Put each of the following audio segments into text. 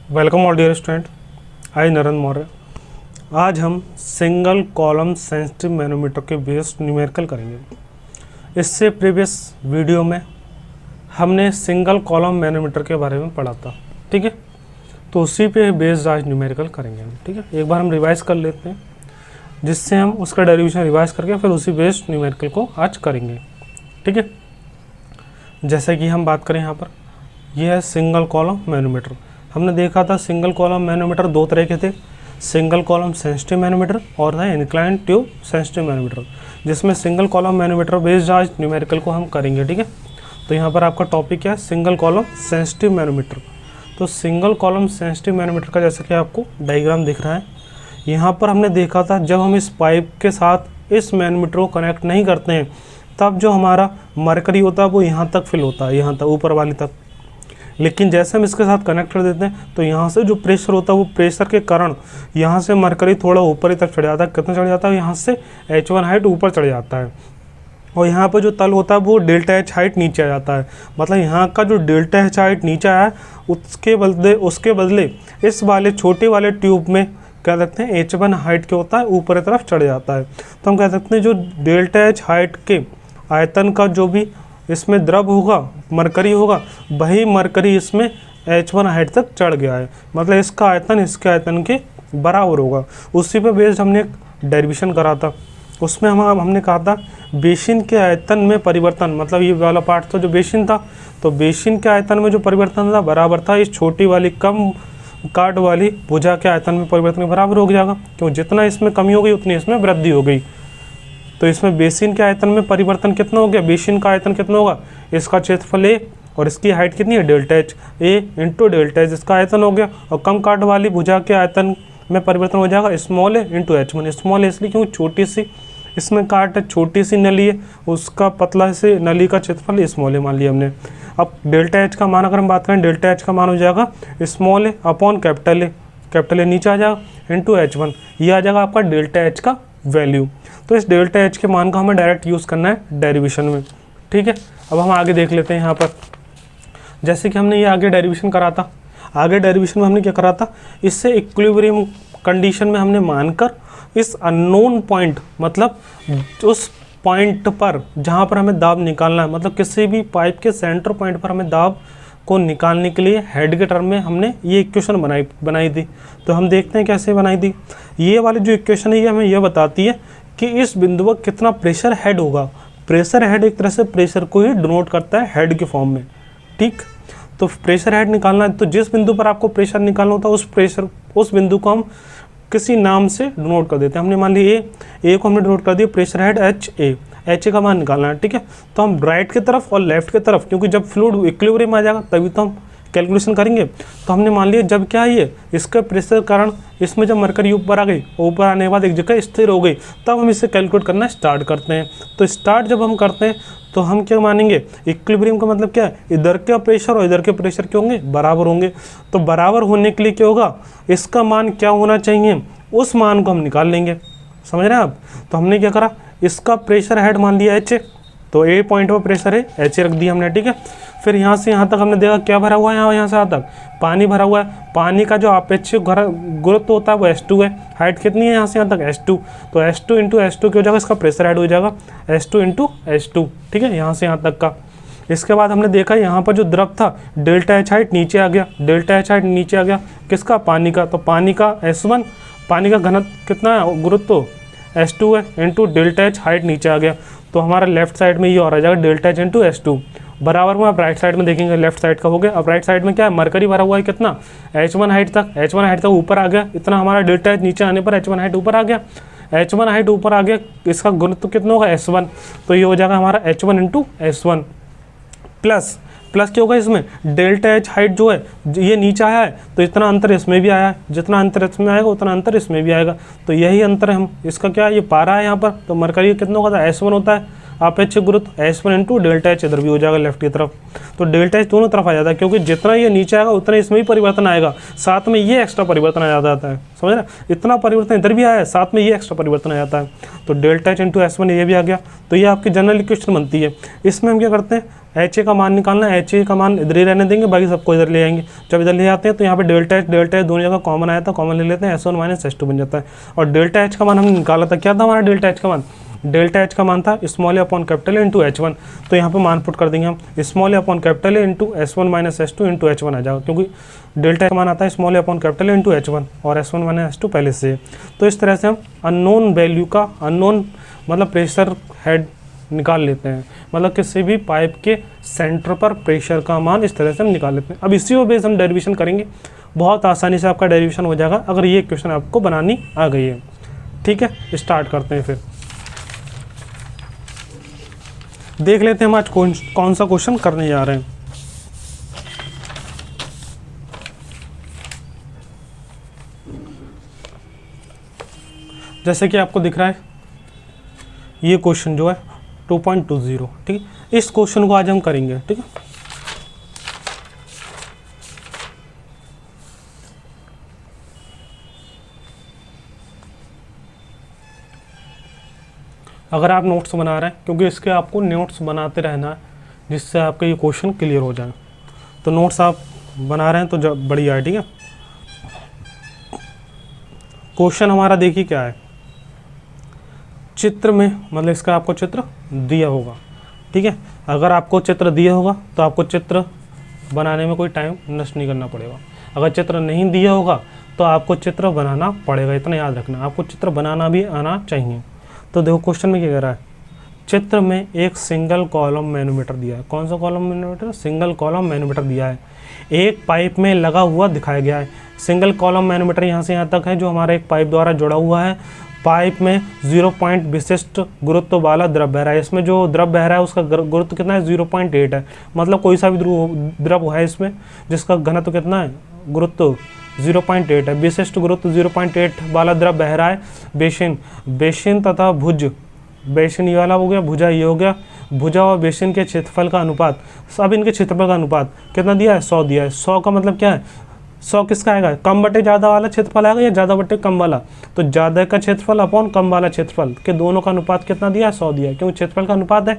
Welcome all dear student, आई नरेंद्र मौर्य। आज हम single column sensitive manometer के बेस्ड न्यूमेरिकल करेंगे। इससे प्रीवियस वीडियो में हमने सिंगल कॉलम मैनोमीटर के बारे में पढ़ा था, ठीक है। तो उसी पे बेस्ड आज न्यूमेरिकल करेंगे हम, ठीक है। एक बार हम रिवाइज कर लेते हैं, जिससे हम उसका डेरिवेशन रिवाइज करके फिर उसी बेस्ड न्यूमेरिकल को आज करेंगे, ठीक है। जैसे कि हम बात करें यहाँ पर, यह है सिंगल कॉलम मैनोमीटर। हमने देखा था सिंगल कॉलम मैनोमीटर दो तरह के थे, सिंगल कॉलम सेंसिटिव मैनोमीटर और था इंक्लाइन ट्यूब सेंसिटिव मैनोमीटर, जिसमें सिंगल कॉलम मैनोमीटर बेस्ड आज न्यूमेरिकल को हम करेंगे, ठीक है। तो यहाँ पर आपका टॉपिक क्या है, सिंगल कॉलम सेंसिटिव मैनोमीटर। तो सिंगल कॉलम सेंसिटिव मैनोमीटर का जैसे कि आपको डायग्राम दिख रहा है, यहाँ पर हमने देखा था जब हम इस पाइप के साथ इस मैनोमीटर को कनेक्ट नहीं करते हैं, तब जो हमारा मरकरी होता है वो यहाँ तक फिल होता है, यहाँ तक ऊपर वाली तक। लेकिन जैसे हम इसके साथ कनेक्ट कर देते हैं तो यहाँ से जो प्रेशर होता है वो प्रेशर के कारण यहाँ से मरकरी थोड़ा ऊपर ही तक चढ़ जाता है। कितना चढ़ जाता है, यहाँ से H1 हाइट ऊपर चढ़ जाता है, और यहाँ पर जो तल होता है वो डेल्टा H हाइट नीचे आ जाता है। मतलब यहाँ का जो डेल्टा H हाइट नीचे आया है उसके बदले इस वाले छोटे वाले ट्यूब में कह सकते हैं H1 हाइट के होता है, ऊपर की तरफ चढ़ जाता है। तो हम कह सकते हैं जो डेल्टा H हाइट के आयतन का जो भी इसमें द्रव होगा, मरकरी होगा, वही मरकरी इसमें H1 हाइट तक चढ़ गया है। मतलब इसका आयतन इसके आयतन के बराबर होगा। उसी पे बेस्ड हमने एक डेरिवेशन करा था, उसमें हमने कहा था बेसिन के आयतन में परिवर्तन, मतलब ये वाला पार्ट तो जो बेसिन था, तो बेसिन के आयतन में जो परिवर्तन था बराबर था इस छोटी वाली कम काट वाली भुजा के आयतन में परिवर्तन के बराबर हो जाएगा। क्यों, जितना इसमें कमी हो गई उतनी इसमें वृद्धि हो गई। तो इसमें बेसिन के आयतन में परिवर्तन कितना हो गया, बेसिन का आयतन कितना होगा, इसका क्षेत्रफल A और इसकी हाइट कितनी है delta H, A into delta H इसका आयतन हो गया। और कम काट वाली भुजा के आयतन में परिवर्तन हो जाएगा small a into H1। Small a इसलिए क्योंकि छोटी सी इसमें काट है, छोटी सी नली है, उसका पतला से नली का क्षेत्रफल स्मॉल a मान लिया हमने। अब डेल्टा H का मान अगर हम बात करें, डेल्टा H का मान हो जाएगा small a upon capital A नीचे आ जाएगा इंटू H1, ये आ जाएगा आपका डेल्टा H का वैल्यू। तो इस डेल्टा H के मान का हमें डायरेक्ट यूज़ करना है डेरिवेशन में, ठीक है। अब हम आगे देख लेते हैं यहाँ पर, जैसे कि हमने ये आगे डेरिवेशन करा था। आगे डेरिवेशन में हमने क्या करा था, इससे इक्विलिब्रियम कंडीशन में हमने मानकर इस अननोन पॉइंट, मतलब उस पॉइंट पर जहाँ पर हमें दाब निकालना है, मतलब किसी भी पाइप के सेंटर पॉइंट पर हमें दाब को निकालने के लिए हेड के टर्म में हमने ये इक्वेशन बनाई थी। तो हम देखते हैं कैसे बनाई थी। ये वाली जो इक्वेशन है ये हमें यह बताती है कि इस बिंदु पर कितना प्रेशर हेड होगा। प्रेशर हेड एक तरह से प्रेशर को ही डिनोट करता है हेड के फॉर्म में, ठीक। तो प्रेशर हेड निकालना है, तो जिस बिंदु पर आपको प्रेशर निकालना होता है उस बिंदु को हम किसी नाम से डिनोट कर देते हैं। हमने मान लिया ए को हमने डिनोट कर दिया प्रेशर हेड एच ए का मान निकालना है, ठीक है। तो हम राइट की तरफ और लेफ्ट की तरफ, क्योंकि जब फ्लूइड इक्विलिब्रियम आ जाएगा तभी तो हम कैलकुलेशन करेंगे। तो हमने मान लिया जब क्या है इसका प्रेशर कारण इसमें जब मरकरी ऊपर आ गई, ऊपर आने के बाद एक जगह स्थिर हो गई, तब हम इसे कैलकुलेट करना स्टार्ट करते हैं। तो स्टार्ट जब हम करते हैं तो हम क्या मानेंगे, इक्विलिब्रियम का मतलब क्या है, इधर का प्रेशर और इधर के प्रेशर क्या होंगे, बराबर होंगे। तो बराबर होने के लिए क्या होगा, इसका मान क्या होना चाहिए, उस मान को हम निकाल लेंगे। समझ रहे हैं आप। तो हमने क्या करा, इसका प्रेशर हेड मान लिया H, तो ए पॉइंट पर प्रेशर है H रख दिया हमने, ठीक है। फिर यहाँ से यहाँ तक हमने देखा क्या भरा हुआ है, यहाँ से यहाँ तक पानी भरा हुआ है। पानी का जो अपेक्षित गुरुत्व होता है वो H2 है। हाइट कितनी है यहाँ से यहाँ तक H2, तो H2 इंटू H2 क्या हो जाएगा, इसका प्रेशर हेड हो जाएगा H2 इंटू H2, ठीक है, यहाँ से यहाँ तक का। इसके बाद हमने देखा यहाँ पर जो द्रव था डेल्टा H हाइट नीचे आ गया, डेल्टा H हाइट नीचे आ गया किसका, पानी का। तो पानी का S1, पानी का घनत्व कितना है, गुरुत्व H2 है इंटू डेल्टा H हाइट नीचे आ गया। तो हमारा लेफ्ट साइड में ये और आ जाएगा डेल्टा H इंटू H2 बराबर में। आप राइट साइड में देखेंगे, लेफ्ट साइड का हो गया। अब राइट साइड में क्या है, मरकरी भरा हुआ है कितना, H1 हाइट तक ऊपर आ गया, इतना हमारा डेल्टा H नीचे आने पर H1 हाइट ऊपर आ गया। H1 हाइट ऊपर आ गया, इसका गुरुत्व कितना होगा S1, तो ये हो जाएगा हमारा H1 इंटू S1 प्लस क्या होगा, इसमें डेल्टा H हाइट जो है ये नीचे आया है, तो इतना अंतर इसमें भी आया है, जितना अंतर इसमें आएगा उतना अंतर इसमें भी आएगा। तो यही अंतर है, हम इसका क्या है, ये पारा है यहाँ पर, तो मरकरी कितना होगा, S1 होता है अपेक्षित गुरुत्व S1 इंटू डेल्टा H, इधर भी हो जाएगा लेफ्ट की तरफ। तो डेल्टा H दोनों तरफ आ जाता है, क्योंकि जितना ये नीचे आएगा उतना इसमें भी परिवर्तन आएगा, साथ में ये एक्स्ट्रा परिवर्तन आ जाता है। समझ रहे, इतना परिवर्तन इधर भी आया है, साथ में ये एक्स्ट्रा परिवर्तन आ जाता है। तो डेल्टा H इंटू S1 ये भी आ गया। तो ये आपकी जनरल इक्वेशन बनती है। इसमें हम क्या करते हैं, एच ए का मान निकालना है, एच ए का मान इधर ही रहने देंगे, बाकी सबको इधर ले आएंगे। जब इधर ले आते हैं तो यहाँ पे डेल्टा एच दोनों जगह कॉमन आया था, कॉमन ले लेते हैं, S1 माइनस S2 बन जाता है। और डेल्टा एच का मान हमने निकाला था, क्या था हमारा डेल्टा एच का मान? डेल्टा एच का मान था small A upon capital A into H1। तो यहाँ पे मान पुट कर देंगे हम, small A upon capital A into S1 minus S2 into H1 आ जाएगा, क्योंकि डेल्टा का मान आता है small A upon capital A into H1 और S1 माइनस S2 पहले से है। तो इस तरह से हम अननोन वैल्यू का, अननोन मतलब प्रेशर हेड निकाल लेते हैं, मतलब किसी भी पाइप के सेंटर पर प्रेशर का मान इस तरह से हम निकाल लेते हैं। अब इसी को बेस हम डेरिवेशन करेंगे, बहुत आसानी से आपका डेरिवेशन हो जाएगा अगर ये क्वेश्चन आपको बनानी आ गई है। ठीक है, स्टार्ट करते हैं। फिर देख लेते हैं हम आज कौन सा क्वेश्चन करने जा रहे हैं। जैसे कि आपको दिख रहा है ये क्वेश्चन जो है 2.20, ठीक है। इस क्वेश्चन को आज हम करेंगे, ठीक है। अगर आप नोट्स बना रहे हैं, क्योंकि इसके आपको नोट्स बनाते रहना है जिससे आपका ये क्वेश्चन क्लियर हो जाए, तो नोट्स आप बना रहे हैं तो बढ़िया है, ठीक है। क्वेश्चन हमारा देखिए क्या है, चित्र में मतलब इसका आपको चित्र दिया होगा, ठीक है। अगर आपको चित्र दिया होगा तो आपको चित्र बनाने में कोई टाइम नष्ट नहीं करना पड़ेगा। अगर चित्र नहीं दिया होगा तो आपको चित्र बनाना पड़ेगा, इतना याद रखना, आपको चित्र बनाना भी आना चाहिए। तो देखो क्वेश्चन में क्या कह रहा है, चित्र में एक सिंगल कॉलम मैनोमीटर दिया है। कौन सा column manometer? Single column manometer दिया है, एक पाइप में लगा हुआ दिखाया गया है। सिंगल कॉलम मैनोमीटर यहाँ से यहाँ तक है जो हमारा एक पाइप द्वारा जुड़ा हुआ है। पाइप में 0 पॉइंट विशिष्ट गुरुत्व वाला द्रव बह रहा है। इसमें जो द्रव बह रहा है उसका गुरुत्व कितना है? 0.8 है। मतलब कोई सा भी द्रव है इसमें जिसका घनत्व कितना है? गुरुत्व 0.8 है। विशिष्ट गुरुत्व 0.8 वाला द्रव बह रहा है। बेसिन तथा भुज, बेसिन ये वाला हो गया, भुजा ये हो गया। भुजा और बेसिन के क्षेत्रफल का अनुपात, सब इनके क्षेत्रफल का अनुपात कितना दिया है? 100 दिया है। 100 का मतलब क्या है? 100 किसका आएगा? कम बटे ज़्यादा वाला क्षेत्रफल आएगा या ज़्यादा बटे कम वाला? तो ज़्यादा का क्षेत्रफल अपॉन कम वाला क्षेत्रफल के दोनों का अनुपात कितना दिया है? 100 दिया है, क्योंकि क्षेत्रफल का अनुपात है।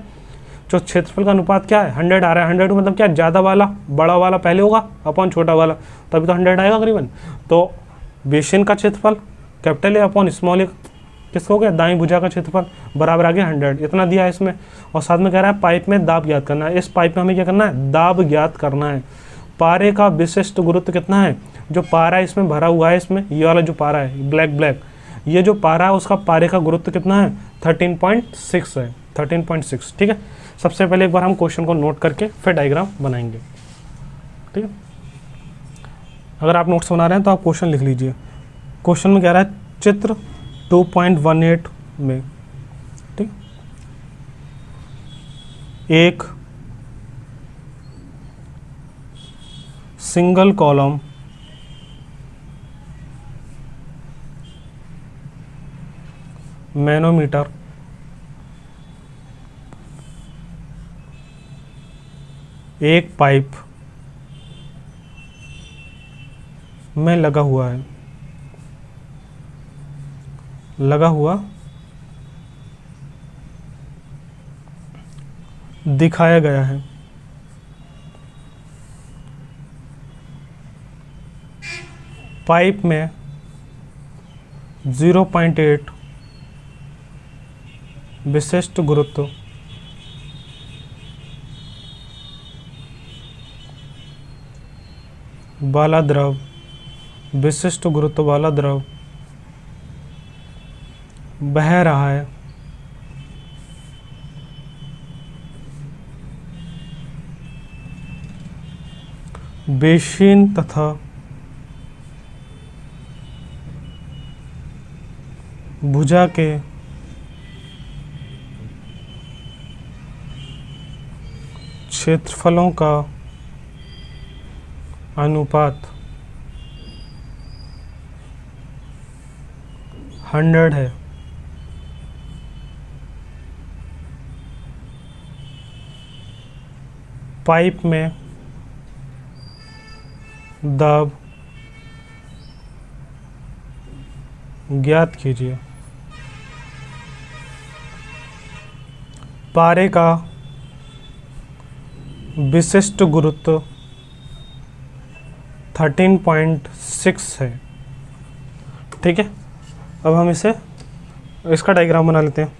जो क्षेत्रफल का अनुपात क्या है? 100 आ रहा है। 100 मतलब क्या? ज़्यादा वाला, बड़ा वाला पहले होगा अपॉन छोटा वाला, तभी तो 100 आएगा करीबन। तो बेसिन का क्षेत्रफल कैपिटल ए अपॉन स्मॉल ए किसका हो गया? दाईं भुजा का क्षेत्रफल बराबर आ गया 100, इतना दिया है इसमें। और साथ में कह रहा है पाइप में दाब ज्ञात करना है। इस पाइप में हमें क्या करना है? दाब ज्ञात करना है। पारे का विशिष्ट गुरुत्व कितना है? जो पारा इसमें भरा हुआ है, इसमें ये वाला जो पारा है ब्लैक, ये जो पारा है उसका पारे का गुरुत्व कितना है? 13.6 है, 13.6, ठीक है। सबसे पहले एक बार हम क्वेश्चन को नोट करके फिर डायग्राम बनाएंगे, ठीक है। अगर आप नोट्स बना रहे हैं तो आप क्वेश्चन लिख लीजिए। क्वेश्चन में कह रहा है चित्र 2.18 में, ठीक, एक सिंगल कॉलम मैनोमीटर एक पाइप में लगा हुआ है, दिखाया गया है। पाइप में 0.8 विशिष्ट गुरुत्व वाला द्रव, विशिष्ट गुरुत्व वाला द्रव बह रहा है। बेसिन तथा भुजा के क्षेत्रफलों का अनुपात 100 है। पाइप में दाब ज्ञात कीजिए। पारे का विशिष्ट गुरुत्व 13.6 है। ठीक है, अब हम इसका डायग्राम बना लेते हैं।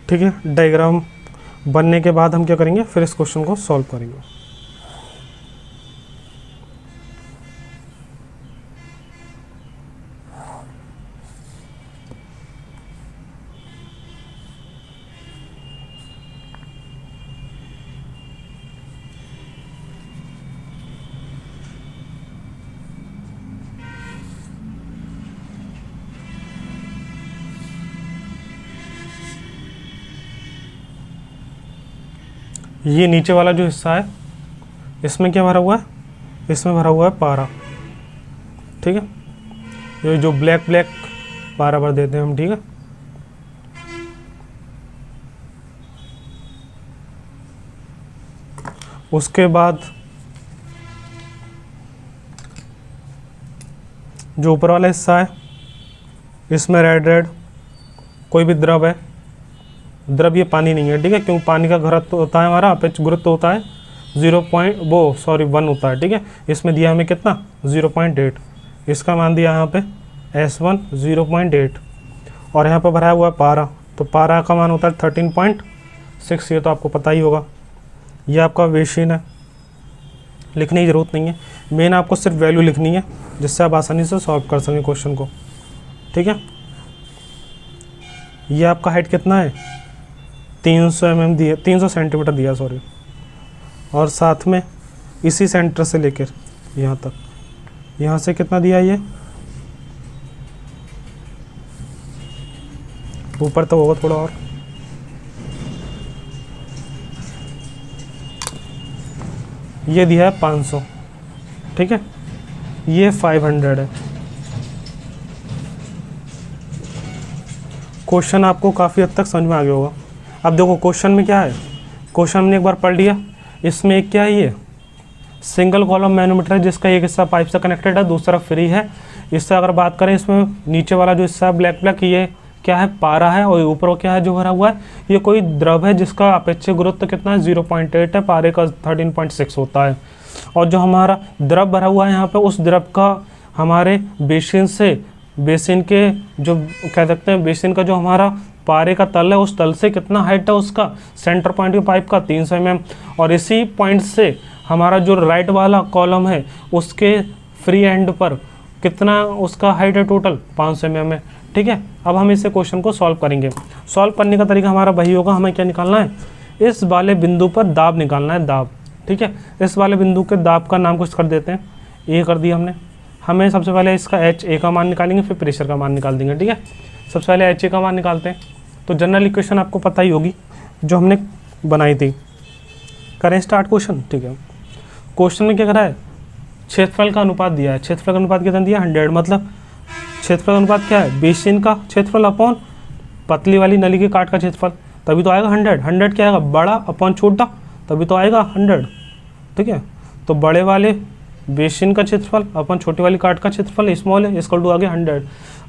ठीक है, डायग्राम बनने के बाद हम क्या करेंगे, फिर इस क्वेश्चन को सॉल्व करेंगे। ये नीचे वाला जो हिस्सा है इसमें क्या भरा हुआ है, इसमें भरा हुआ है पारा। ठीक है, ये जो ब्लैक पारा भर देते हैं हम। ठीक है, उसके बाद जो ऊपर वाला हिस्सा है इसमें रेड कोई भी द्रव है, द्रव ये पानी नहीं है। ठीक है, क्योंकि पानी का घनत्व होता है हमारा, अपेक्ष गुरुत्व होता है 1 होता है। ठीक है, इसमें दिया हमें कितना 0.8, इसका मान दिया यहाँ पे S1 0.8, और यहाँ पे भरा हुआ है पारा, तो पारा का मान होता है 13.6। ये तो आपको पता ही होगा। ये आपका बेसिन है, लिखने की ज़रूरत नहीं है, मेन आपको सिर्फ वैल्यू लिखनी है जिससे आप आसानी से सॉल्व कर सकें क्वेश्चन को। ठीक है, ये आपका हाइट कितना है 300 mm दिया, 300 सेंटीमीटर दिया सॉरी, और साथ में इसी सेंटर से लेकर यहाँ तक, यहाँ से कितना दिया, ये ऊपर तो होगा थोड़ा और, ये दिया है 500। ठीक है, ये 500 है। क्वेश्चन आपको काफ़ी हद तक समझ में आ गया होगा। अब देखो क्वेश्चन में क्या है, क्वेश्चन हमने एक बार पढ़ लिया। इसमें एक क्या है, ये सिंगल कॉलम मैनोमीटर है जिसका एक हिस्सा पाइप से कनेक्टेड है, दूसरा फ्री है। इससे अगर बात करें, इसमें नीचे वाला जो हिस्सा है ब्लैक ये क्या है, पारा है, और ऊपर क्या है जो भरा हुआ है, ये कोई द्रव है जिसका अपेक्षित गुरुत्व कितना है 0.8 है, पारे का 13.6 होता है। और जो हमारा द्रव भरा हुआ है यहाँ पे, उस द्रव का हमारे बेसिन के जो कह सकते हैं, बेसिन का जो हमारा पारे का तल है, उस तल से कितना हाइट है उसका, सेंटर पॉइंट के पाइप का 300 mm, और इसी पॉइंट से हमारा जो राइट वाला कॉलम है उसके फ्री एंड पर कितना उसका हाइट है टोटल 500 mm है। ठीक है, अब हम इसे क्वेश्चन को सॉल्व करेंगे। सॉल्व करने का तरीका हमारा वही होगा, हमें क्या निकालना है, इस वाले बिंदु पर दाब निकालना है, दाब। ठीक है, इस वाले बिंदु के दाब का नाम कुछ कर देते हैं, ए कर दिया हमने। हमें सबसे पहले इसका HA का मान निकालेंगे, फिर प्रेशर का मान निकाल देंगे। ठीक है, सबसे पहले HA का मान निकालते हैं। तो जनरल इक्वेशन आपको पता ही होगी जो हमने बनाई थी। करें स्टार्ट क्वेश्चन। ठीक है, क्वेश्चन में क्या करा है, क्षेत्रफल का अनुपात दिया है। क्षेत्रफल का अनुपात कितना दिया, 100। मतलब क्षेत्रफल का अनुपात क्या है, बेसिन का क्षेत्रफल अपॉन पतली वाली नली के काट का क्षेत्रफल, तभी तो आएगा 100। 100 क्या आएगा, बड़ा अपॉन छोटा, तभी तो आएगा 100। ठीक है, तो बड़े वाले बेसिन का क्षेत्रफल अपन छोटी वाली काट का क्षेत्रफल स्मॉल है इक्वल टू आ गया 100।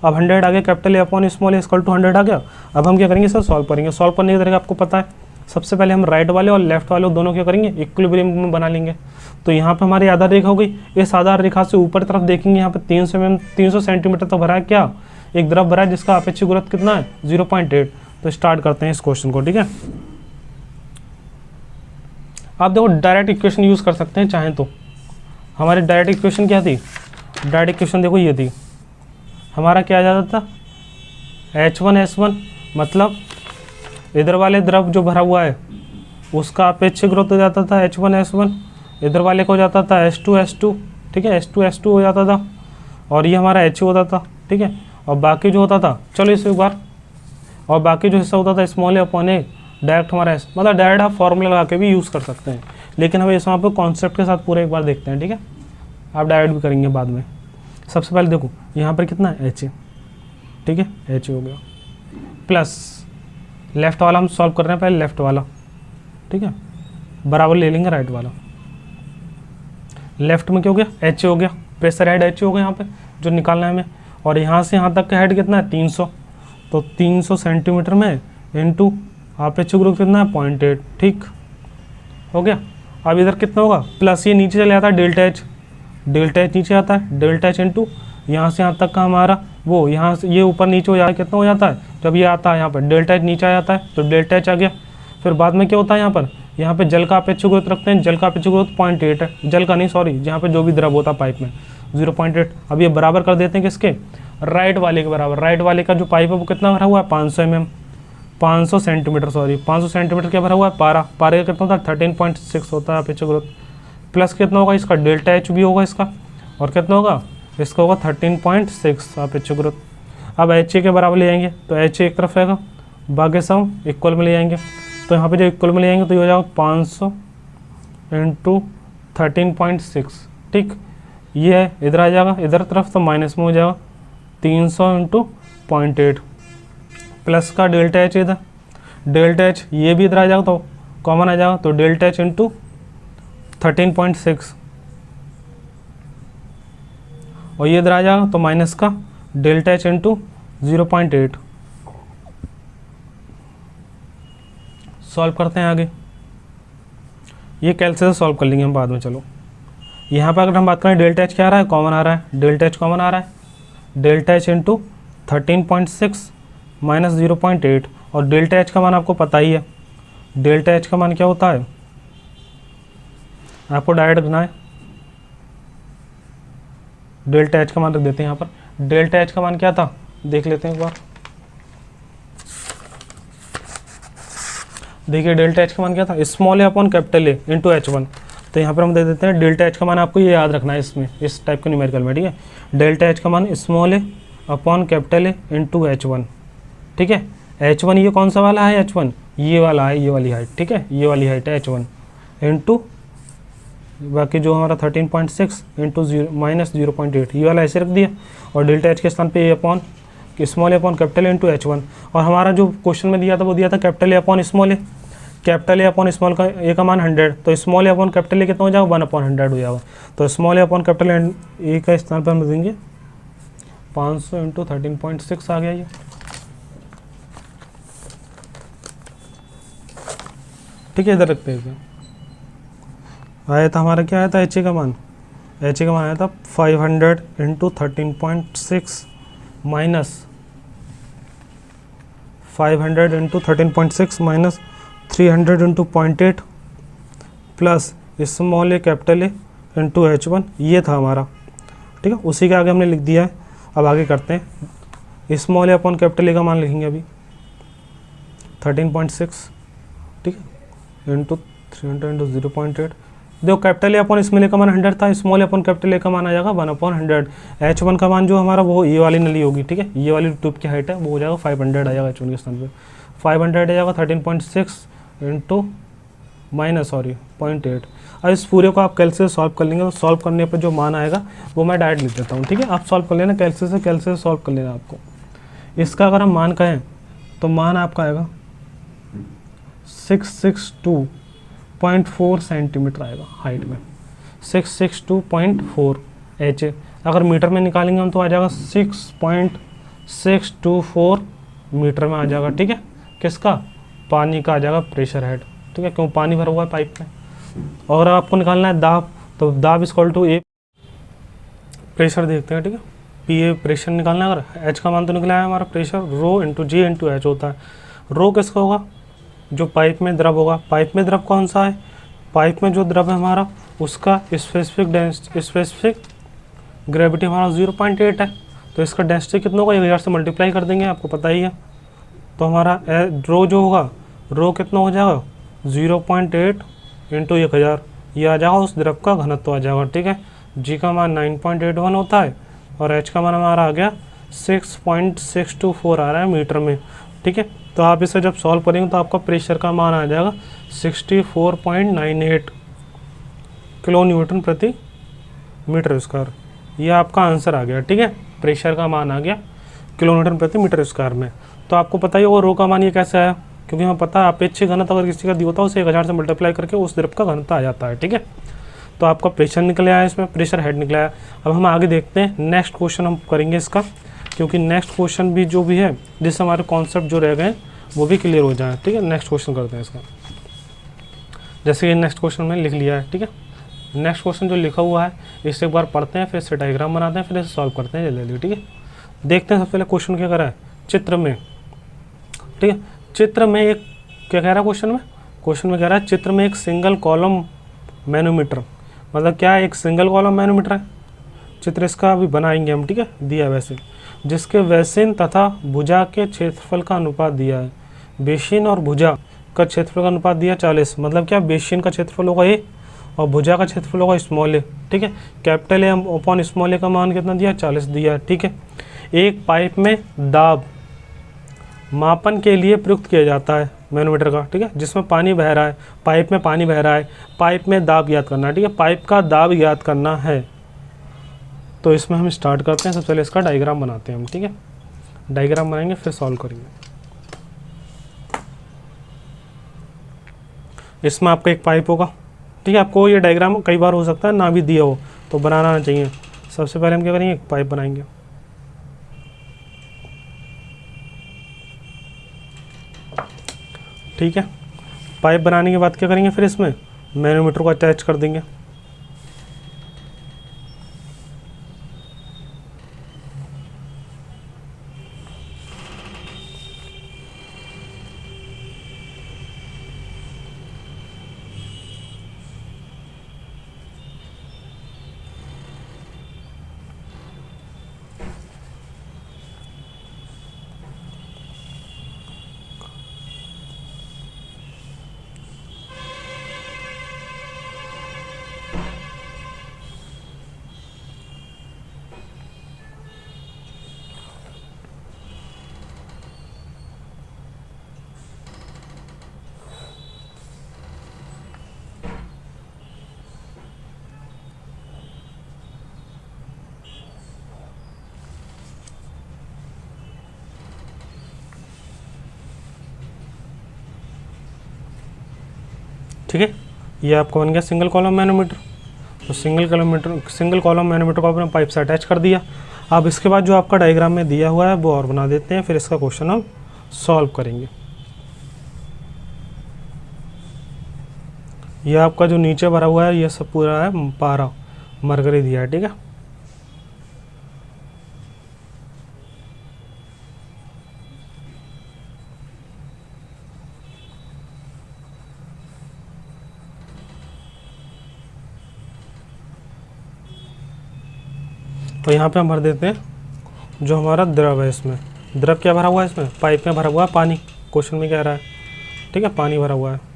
अब 100 आ गया, कैपिटल ए अपॉन स्मॉल है इक्वल टू 100 आ गया। अब हम क्या करेंगे सर, सॉल्व करेंगे। सॉल्व करने का तरीका आपको पता है, सबसे पहले हम राइट वाले और लेफ्ट वाले दोनों क्या करेंगे, इक्विलिब्रियम में बना लेंगे। तो यहाँ पे हमारी आधार रेखा हो गई, इस आधार रेखा से ऊपर तरफ देखेंगे, यहाँ पे 300 सेंटीमीटर तक भरा है, क्या एक द्रव भरा है जिसका अपेक्षित गुरुत्व कितना है 0.8। तो स्टार्ट करते हैं इस क्वेश्चन को। ठीक है, आप देखो डायरेक्ट इक्वेशन यूज़ कर सकते हैं चाहें तो। हमारी डायरेक्ट इक्वेशन क्या थी, डायरेक्ट इक्वेशन देखो ये थी, हमारा क्या आ जाता था H1 S1 मतलब इधर वाले द्रव जो भरा हुआ है उसका अपेक्षिक ग्रोथ हो जाता था H1S1, इधर वाले को हो जाता था H2S2, ठीक है, H2S2 हो जाता था और ये हमारा H होता था, ठीक है। और बाकी जो होता था, चलो इस एक बार, और बाकी जो हिस्सा होता था small A upon A, direct हमारा S, मतलब डायरेक्ट आप फॉर्मूला लगा के भी यूज़ कर सकते हैं, लेकिन हम इस वहाँ पर कॉन्सेप्ट के साथ पूरा एक बार देखते हैं, ठीक है। आप डायरेक्ट भी करेंगे बाद में। सबसे पहले देखो यहाँ पर कितना है H, ठीक है, H हो गया, प्लस लेफ्ट वाला हम सॉल्व कर रहे हैं, पहले लेफ्ट वाला, ठीक है, बराबर ले लेंगे राइट वाला। लेफ्ट में क्या हो गया, H हो गया, प्रेशर हेड H हो गया यहाँ पे जो निकालना है हमें, और यहाँ से यहाँ तक का हेड कितना है 300, तो 300 सेंटीमीटर में इनटू अपेक्षिक ग्रोथ कितना है 0.8, ठीक हो गया। अब इधर कितना होगा, प्लस ये नीचे चले जाता है डेल्टा H, डेल्टा H नीचे आता है, डेल्टा H इंटू यहाँ से यहाँ तक का हमारा वो, यहाँ से ये ऊपर नीचे हो जाता है, कितना हो जाता है, जब ये आता है यहाँ पर डेल्टा H नीचे आ जाता है तो डेल्टा H आ गया। फिर बाद में क्या होता है यहाँ पे जल का अपेक्षिक ग्रोथ रखते हैं, जल का अपेक्षिक ग्रोथ 0.8 है, जल का नहीं सॉरी, जहाँ पे जो भी द्रव होता है पाइप में 0.8। अब ये बराबर कर देते हैं किसके, राइट वाले के बराबर। राइट वाले का जो पाइप है वो कितना भरा हुआ है 500 mm, 500 सेंटीमीटर सॉरी, 500 सेंटीमीटर क्या भरा हुआ है, पारा, पारे का कितना होता है 13.6 होता है अपेक्षिक ग्रोथ, प्लस कितना होगा इसका डेल्टा H भी होगा इसका, और कितना होगा इसका होगा 13.6 अपेक्षिक ग्रोथ। अब H के बराबर ले जाएंगे तो H एक तरफ रहेगा, बाकी सब इक्वल में ले जाएंगे, तो यहाँ पे जो इक्वल में ले जाएंगे तो ये हो जाएगा 500 इंटू 13.6, ठीक। ये है इधर आ जाएगा, इधर तरफ तो माइनस में हो जाएगा 300 इंटू 0.8, प्लस का डेल्टा H इधर, डेल्टा H ये भी इधर आ जाएगा तो कॉमन आ जाएगा, तो डेल्टा H इंटू 13.6, और ये इधर आ जाएगा तो माइनस का डेल्टा H इंटू 0.8। सॉल्व करते हैं आगे, ये कैलकुलेटर सॉल्व कर लेंगे हम बाद में। चलो यहाँ पर अगर हम बात करें डेल्टा H क्या आ रहा है, कॉमन आ रहा है, डेल्टा H कॉमन आ रहा है, डेल्टा H इंटू 13.6 माइनस 0.8, और डेल्टा H का मान आपको पता ही है, डेल्टा H का मान क्या होता है आपको डायरेक्ट रखना है, डेल्टा H का मान रख देते हैं यहाँ पर। डेल्टा H का मान क्या था देख लेते हैं एक बार, देखिए डेल्टा H का मान क्या था, small A upon capital A into H1, तो यहाँ पर हम दे देते हैं डेल्टा H का मान, आपको ये याद रखना है इसमें, इस टाइप के न्यूमेरिकल में, ठीक है। डेल्टा H का मान small A upon capital A into H1, ठीक है। H1 ये कौन सा वाला है, H1 ये वाला है, ये वाली हाइट, ठीक है, ये वाली हाइट है H1 इंटू बाकी जो हमारा 13.6 इंटू माइनस 0.8, ये वाला ऐसे रख दिया, और डेल्टा H के स्थान पे A upon small A upon capital A into H1, और हमारा जो क्वेश्चन में दिया था वो दिया था capital A upon small A, capital A upon small का ए का मान 100, तो स्मॉल ए अपॉन कैपिटल ए कितना हो जाएगा 1/100 हो जाएगा, तो small A upon capital A का स्थान पर हम देंगे 500 इंटू 13.6 आ गया ये, ठीक है। इधर रखते हैं, आया था हमारा क्या आया था H का मान, H का मान आया था 500 into 13.6 minus 500 into 13.6 minus 300 into 0.8 plus small A capital A into H1, ये था हमारा, ठीक है। उसी के आगे हमने लिख दिया है। अब आगे करते हैं, small A upon capital A का मान लिखेंगे अभी 13.6, ठीक है, इंटू 300 इंटू 0.8। देखो capital A upon small A का मान 100 था, small A upon capital A का मान आ जाएगा 1/100। H1 का मान जो हमारा वो ये वाली नली होगी, ठीक है, ये वाली ट्यूब की हाइट है वो हो जाएगा 500 आ जाएगा H1 के स्थान पे, 500 आ जाएगा 13.6 इंटू माइनस सॉरी 0.8। अब इस पूरे को आप कैलकुलेटर से सॉल्व कर लेंगे, तो सॉल्व करने पर जो मान आएगा वो मैं डायरेक्ट लिख देता हूँ, ठीक है। आप सॉल्व कर लेना कैलकुलेटर से सॉल्व कर लेना आपको। इसका अगर हम मान कहें तो मान आपका आएगा 662.4 सेंटीमीटर आएगा हाइट में, 662.4 H। अगर मीटर में निकालेंगे हम तो आ जाएगा 6.624 मीटर में आ जाएगा, ठीक है। किसका, पानी का आ जाएगा प्रेशर हेड, ठीक है, क्यों पानी भरा हुआ है पाइप में। और आपको निकालना है दाब, तो दाब इक्वल टू ए, प्रेशर देखते हैं, ठीक है, पी ए प्रेशर निकालना है। अगर एच का मान तो निकला है हमारा प्रेशर, रो इंटू जी इंटू एच होता है। रो किसका होगा, जो पाइप में द्रव होगा। पाइप में द्रव कौन सा है, पाइप में जो द्रव है हमारा उसका स्पेसिफिक ग्रेविटी हमारा 0.8 है, तो इसका डेंसिटी कितना होगा 1000 से मल्टीप्लाई कर देंगे, आपको पता ही है। तो हमारा रो जो होगा रो कितना हो जाएगा 0.8 इंटू 1000, ये आ जाएगा उस द्रव का घनत्व आ जाएगा। ठीक है, जी का मान 9.81 होता है और एच का मान हमारा आ गया 6.624 आ रहा है मीटर में। ठीक है, तो आप इसे जब सॉल्व करेंगे तो आपका प्रेशर का मान आ जाएगा 64.98 किलो न्यूटन प्रति मीटर स्क्वायर। ये आपका आंसर आ गया। ठीक है, प्रेशर का मान आ गया किलो न्यूटन प्रति मीटर स्क्वायर में। तो आपको पता ही होगा रो का मान ये कैसे आया, क्योंकि हमें पता है अपेक्षित घनत्व अगर किसी का दिया होता है उसे 1000 से मल्टीप्लाई करके उस द्रव का घनत्व आ जाता है। ठीक है, तो आपका प्रेशर निकल आया, इसमें प्रेशर हेड निकला है। अब हम आगे देखते हैं, नेक्स्ट क्वेश्चन हम करेंगे इसका, क्योंकि नेक्स्ट क्वेश्चन भी जो भी है जिससे हमारे कॉन्सेप्ट जो रह गए वो भी क्लियर हो जाए। ठीक है, नेक्स्ट क्वेश्चन करते हैं इसका। जैसे कि नेक्स्ट क्वेश्चन मैंने लिख लिया है। ठीक है, नेक्स्ट क्वेश्चन जो लिखा हुआ है इसे एक बार पढ़ते हैं, फिर इससे डायग्राम बनाते हैं, फिर इसे सॉल्व करते हैं जल्दी जल्दी। ठीक है, देखते हैं सबसे पहले क्वेश्चन क्या करा है चित्र में। ठीक है, चित्र में एक क्या कह रहा है क्वेश्चन में कह रहा है चित्र में एक सिंगल कॉलम मैनोमीटर, मतलब क्या है, एक सिंगल कॉलम मैनोमीटर है। चित्र इसका अभी बनाएंगे हम। ठीक है, दिया है वैसे, जिसके बेसिन तथा भुजा के क्षेत्रफल का अनुपात दिया है। बेसिन और भुजा का क्षेत्रफल का अनुपात दिया 40, मतलब क्या, बेसिन का क्षेत्रफल होगा ए और भुजा का क्षेत्रफल होगा स्मॉल ए। ठीक है, capital A upon small A का मान कितना दिया 40 दिया है। ठीक है, एक पाइप में दाब मापन के लिए प्रयुक्त किया जाता है मैनोमीटर का। ठीक है, जिसमें पानी बह रहा है, पाइप में पानी बह रहा है, पाइप में दाब ज्ञात करना है। ठीक है, पाइप का दाब ज्ञात करना है। तो इसमें हम स्टार्ट करते हैं, सबसे पहले इसका डायग्राम बनाते हैं हम। ठीक है, डायग्राम बनाएंगे फिर सॉल्व करेंगे। इसमें आपका एक पाइप होगा। ठीक है, आपको ये डायग्राम कई बार हो सकता है ना भी दिया हो तो बनाना आना चाहिए। सबसे पहले हम क्या करेंगे, एक पाइप बनाएंगे। ठीक है, पाइप बनाने के बाद क्या करेंगे, फिर इसमें मैनोमीटर को अटैच कर देंगे। ठीक है, ये आपका बन गया सिंगल कॉलम मैनोमीटर। तो सिंगल कॉलम मैनोमीटर को आपने पाइप से अटैच कर दिया। अब इसके बाद जो आपका डायग्राम में दिया हुआ है वो और बना देते हैं, फिर इसका क्वेश्चन हम सॉल्व करेंगे। ये आपका जो नीचे भरा हुआ है ये सब पूरा है पारा मरकरी दिया है। ठीक है, तो यहाँ पे हम भर देते हैं जो हमारा द्रव है। इसमें द्रव क्या भरा हुआ है, इसमें पाइप में भरा हुआ है पानी, क्वेश्चन में कह रहा है। ठीक है, पानी भरा हुआ है।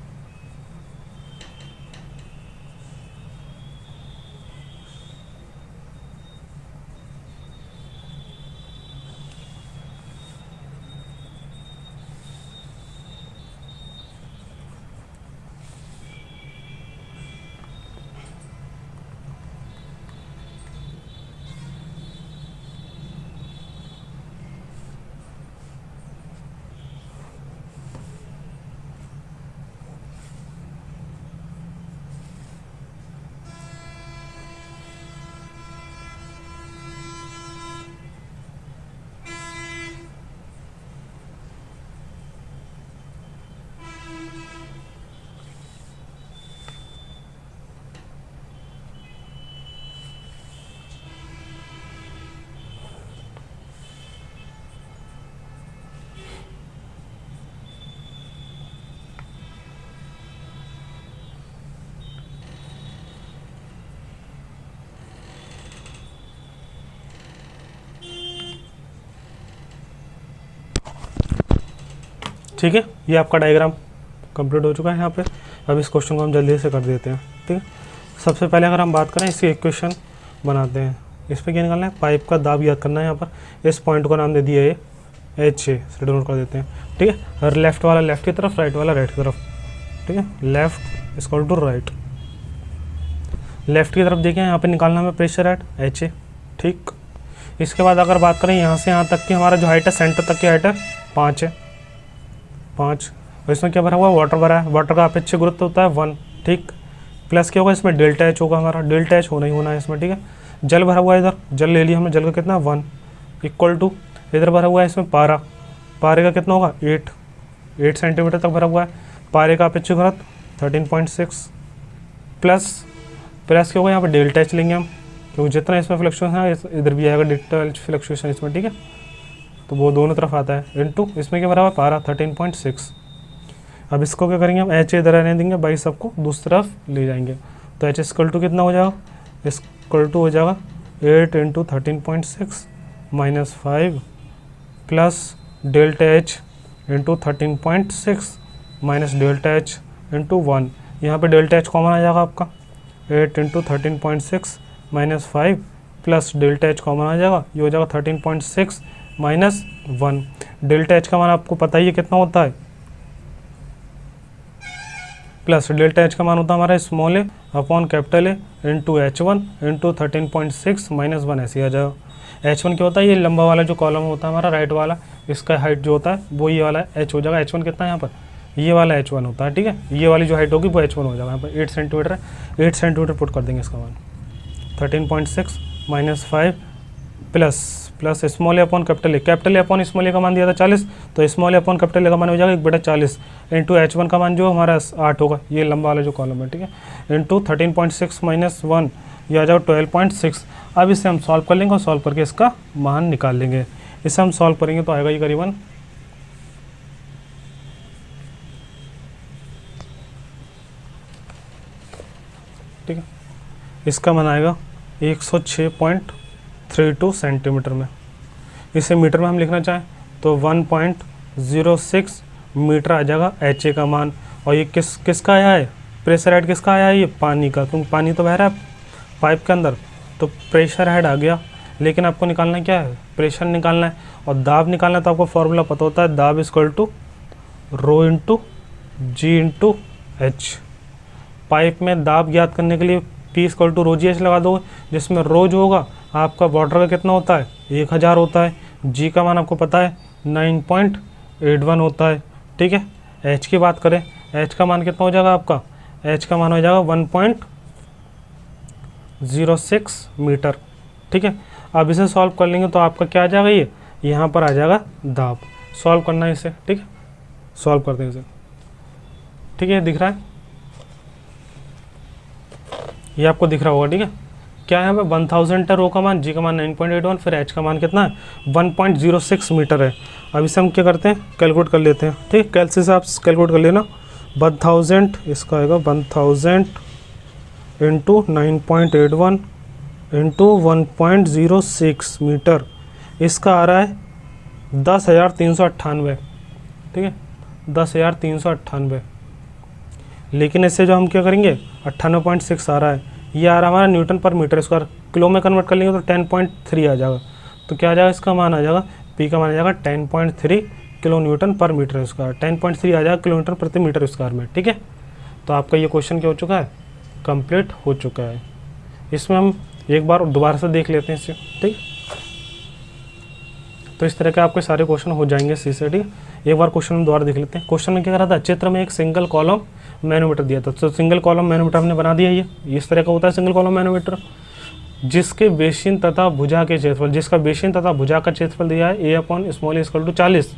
ठीक है, ये आपका डायग्राम। कंप्लीट हो चुका है यहाँ पे। अब इस क्वेश्चन को हम जल्दी से कर देते हैं, ठीक है। सबसे पहले अगर हम बात करें इसकी इक्वेशन बनाते हैं। इस पर क्या निकालना है, पाइप का दाब याद करना है। यहाँ पर इस पॉइंट को नाम दे दिया है एच ए, से डिनोट कर देते हैं, ठीक है। और लेफ्ट वाला लेफ्ट की तरफ, राइट वाला राइट की तरफ, ठीक है। Left equal to right, left की तरफ देखिए यहाँ पे निकालना हमें प्रेशर एट एच ए, ठीक। इसके बाद अगर बात करें यहाँ से यहाँ तक की हमारा जो हाइट है, सेंटर तक की हाइट है 5 है, 5। और इसमें क्या भरा हुआ है, वाटर भरा है। वाटर का अपेक्षित गुरुत्व होता है 1, ठीक। प्लस क्या होगा इसमें, डेल्टा एच होगा हमारा, डेल्टा एच होना ही होना है इसमें, ठीक है। जल भरा हुआ है, इधर जल ले लिया हमने, जल का कितना 1 इक्वल टू, इधर भरा हुआ है इसमें पारा, पारे का कितना होगा 8 सेंटीमीटर तक भरा हुआ है। पारे का अपेक्षित गुरुत्व 13.6 प्लस क्या होगा यहाँ पर डेल्टा एच लेंगे हम, क्योंकि जितना इसमें फ्लक्चुएशन है इधर भी आएगा डेल्टा एच फ्लक्चुएशन इसमें, ठीक है। तो वो दोनों तरफ आता है, इनटू इसमें क्या भरा हुआ है पारा 13.6। अब इसको क्या करेंगे हम, एच इधर रहने देंगे, बाई सबको दूसरी तरफ ले जाएंगे। तो एच इक्वल टू कितना हो जाएगा, इक्वल टू हो जाएगा 8 × 13.6 minus 5 plus delta H into 13.6 minus delta H into 1। यहाँ पे डेल्टा एच कॉमन आ जाएगा आपका, 8 × 13.6 minus 5 plus delta H common आ जाएगा, ये हो जाएगा 13.6 माइनस 1। डेल्टा एच का मान आपको पता ही है कितना होता है, प्लस डेल्टा एच का मान होता है हमारा small A upon capital A into H1 into 13.6 minus 1, ऐसे आ जाएगा। H1 क्या होता है, ये लंबा वाला जो कॉलम होता है हमारा राइट वाला, इसका हाइट जो होता है वो ये वाला H हो जाएगा। H1 कितना है यहाँ पर, ये वाला H1 होता है, ठीक है। ये वाली जो हाइट होगी वो H1 हो जाएगा। यहाँ पर 8 सेंटीमीटर है, 8 सेंटीमीटर पुट कर देंगे इसका मान। 13.6 minus 5 plus small A upon capital A upon small A का मान दिया था 40, तो small A upon capital A का मान हो जाएगा 1/40 इंटू H1 का मान जो हमारा 8 होगा, ये लंबा वाला जो कॉलम है, ठीक है, इंटू 13.6 माइनस 1, ये आ जाएगा 12.6। अब इसे हम सॉल्व कर लेंगे और सॉल्व करके इसका मान निकाल लेंगे। इसे हम सॉल्व करेंगे तो आएगा ये करीबन, ठीक है, इसका मान आएगा 106.32 सेंटीमीटर में। इसे मीटर में हम लिखना चाहें तो 1.06 मीटर आ जाएगा एच ए का मान। और ये किसका आया है, प्रेशर हेड किसका आया है, ये पानी का, क्योंकि पानी तो बह रहा है पाइप के अंदर, तो प्रेशर हेड आ गया। लेकिन आपको निकालना क्या है, प्रेशर निकालना है। और दाब निकालना है तो आपको फॉर्मूला पता होता है, दाब equal to rho into g into h. Pipe में दाब ज्ञात करने के लिए P equal to rho g h लगा दो, जिसमें रो जो होगा आपका वाटर का कितना होता है 1000 होता है, जी का मान आपको पता है 9.81 होता है, ठीक है। एच की बात करें, एच का मान कितना हो जाएगा आपका, एच का मान हो जाएगा 1.06 मीटर, ठीक है। अब इसे सॉल्व कर लेंगे तो आपका क्या आ जाएगा, ये यहाँ पर आ जाएगा दाब। सॉल्व करना है इसे, ठीक है, सॉल्व करते हैं इसे, ठीक है। दिख रहा है, ये आपको दिख रहा होगा, ठीक है। क्या है, यहाँ पे 1000 है रो का मान, जी का मान 9.81, फिर एच का मान कितना है 1.06 मीटर है। अब इसे हम क्या करते हैं, कैलकुलेट कर लेते हैं, ठीक है। कैलसी से आप कैलकुलेट कर लेना, 1000 इसका आएगा 1000 इंटू 9.81 इंटू 1.06 मीटर, इसका आ रहा है 10,398, ठीक है, 10,398। लेकिन इससे जो हम क्या करेंगे 98.6 आ रहा है, ये आ रहा है हमारा न्यूटन पर मीटर स्क्वायर, किलो में कन्वर्ट कर लेंगे तो 10.3 आ जाएगा। तो क्या आ जाएगा, इसका मान आ जाएगा, पी का मान आ जाएगा 10.3 किलो न्यूटन पर मीटर स्क्वायर, 10.3 आ जाएगा किलोमीटर प्रति मीटर स्क्वायर में, ठीक है। तो आपका ये क्वेश्चन क्या हो चुका है, कंप्लीट हो चुका है। इसमें हम एक बार दोबारा से देख लेते हैं इसे, ठीक। तो इस तरह के आपके सारे क्वेश्चन हो जाएंगे सी से, ठीक। एक बार क्वेश्चन हम दोबारा देख लेते हैं। क्वेश्चन में क्या करा था, चित्र में एक सिंगल कॉलम मैनोमीटर दिया था, तो सिंगल कॉलम मैनोमीटर हमने बना दिया। ये इस तरह का होता है सिंगल कॉलम मैनोमीटर, जिसके बेसिन तथा भुजा के क्षेत्रफल, जिसका बेसिन तथा भुजा का क्षेत्रफल दिया है A upon small A equal to 40,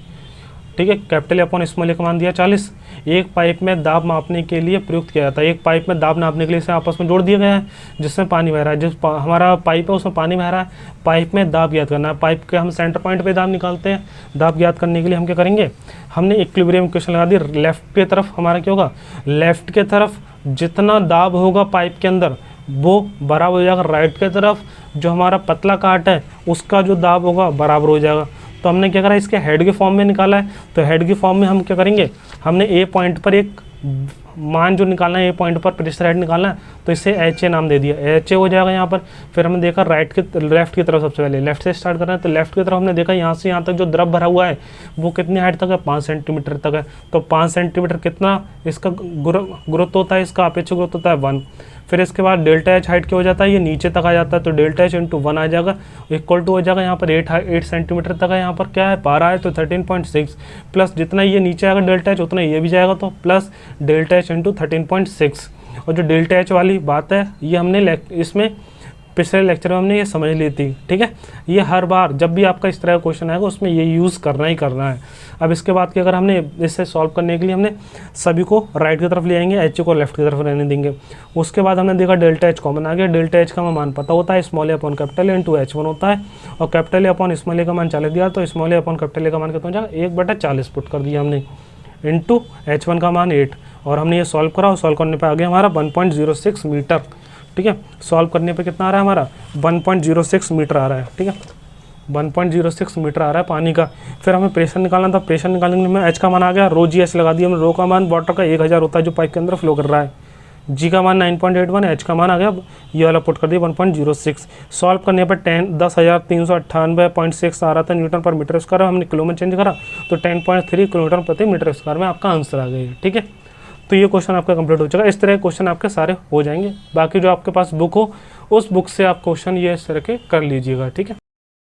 ठीक है। कैपिटल अपॉन स्मॉल ए का मान दिया 40। एक पाइप में दाब मापने के लिए प्रयुक्त किया जाता है, एक पाइप में दाब नापने के लिए इसे आपस में जोड़ दिया गया है, जिसमें पानी बह रहा है, जिस हमारा पाइप है उसमें पानी बह रहा है। पाइप में दाब ज्ञात करना है, पाइप के हम सेंटर पॉइंट पे दाब निकालते हैं। दाब ज्ञात करने के लिए हम क्या करेंगे, हमने इक्विलिब्रियम इक्वेशन लगा दी। लेफ्ट की तरफ हमारा क्या होगा, लेफ्ट के तरफ जितना दाब होगा पाइप के अंदर वो बराबर हो जाएगा राइट की तरफ जो हमारा पतला काट है उसका जो दाब होगा बराबर हो जाएगा। तो हमने क्या करा, इसके हेड के फॉर्म में निकाला है। तो हेड के फॉर्म में हम क्या करेंगे, हमने ए पॉइंट पर एक मान जो निकालना है ये पॉइंट पर प्रेशर हेड निकालना है, तो इसे एच ए नाम दे दिया, एच ए हो जाएगा यहाँ पर। फिर हमने देखा लेफ्ट की तरफ, सबसे पहले लेफ्ट से स्टार्ट कर रहे हैं, तो लेफ्ट की तरफ हमने देखा यहाँ से यहाँ तक जो द्रव भरा हुआ है वो कितनी हाइट तक है, 5 सेंटीमीटर तक है। तो 5 सेंटीमीटर कितना इसका गुरुत्व होता है, इसका अपेक्षित गुरुत्व होता है 1। फिर इसके बाद डेल्टा एच हाइट क्या हो जाता है, ये नीचे तक आ जाता है, तो डेल्टा एच इंटू 1 आ जाएगा, इक्वल टू हो जाएगा यहाँ पर 8 सेंटीमीटर तक है, यहाँ पर क्या है पारा है, तो 13.6 प्लस जितना ये नीचे आएगा डेल्टा एच उतना ये भी जाएगा, तो प्लस डेल्टा एच इंटू 13.6। और जो डेल्टा एच वाली बात है ये हमने इसमें पिछले लेक्चर में हमने ये समझ ली थी, ठीक है। ये हर बार जब भी आपका इस तरह का क्वेश्चन आएगा उसमें ये यूज़ करना ही करना है। अब इसके बाद कि अगर हमने इसे सॉल्व करने के लिए हमने सभी को राइट की तरफ ले आएंगे, एच को लेफ्ट की तरफ रहने देंगे। उसके बाद हमने देखा डेल्टा एच कॉमन आ गया, डेल्टा एच का हमें मान पता होता है, small A upon capital A into H1 होता है, और capital A upon small A का मान 40 दिया, तो small A upon capital A का मान कितना हो जाएगा 1/40 पुट कर दिया हमने, इंटू H1 का मान 8, और हमने ये सॉल्व करा, और सॉल्व करने पर आ गया हमारा 1.06 मीटर, ठीक है। सॉल्व करने पे कितना आ रहा है हमारा 1.06 मीटर आ रहा है, ठीक है, 1.06 मीटर आ रहा है पानी का। फिर हमें प्रेशर निकालना था, प्रेशर निकालने में एच का मान आ गया, रो जी एच लगा दिया हमने, रो का मान वाटर का 1000 होता है जो पाइप के अंदर फ्लो कर रहा है, जी का मान 9.81, एच का मान आ गया ये वाला पुट कर दिया 1.06। सॉल्व करने पर 10,398.6 आ रहा था न्यूटन पर मीटर स्क्वायर, हमने किलो में चेंज करा तो 10.3 किलोमीटर प्रति मीटर स्क्वायर में आपका आंसर आ गया, ठीक है। तो ये क्वेश्चन आपका कंप्लीट हो जाएगा। इस तरह के क्वेश्चन आपके सारे हो जाएंगे। बाकी जो आपके पास बुक हो उस बुक से आप क्वेश्चन ये इस तरह के कर लीजिएगा, ठीक है।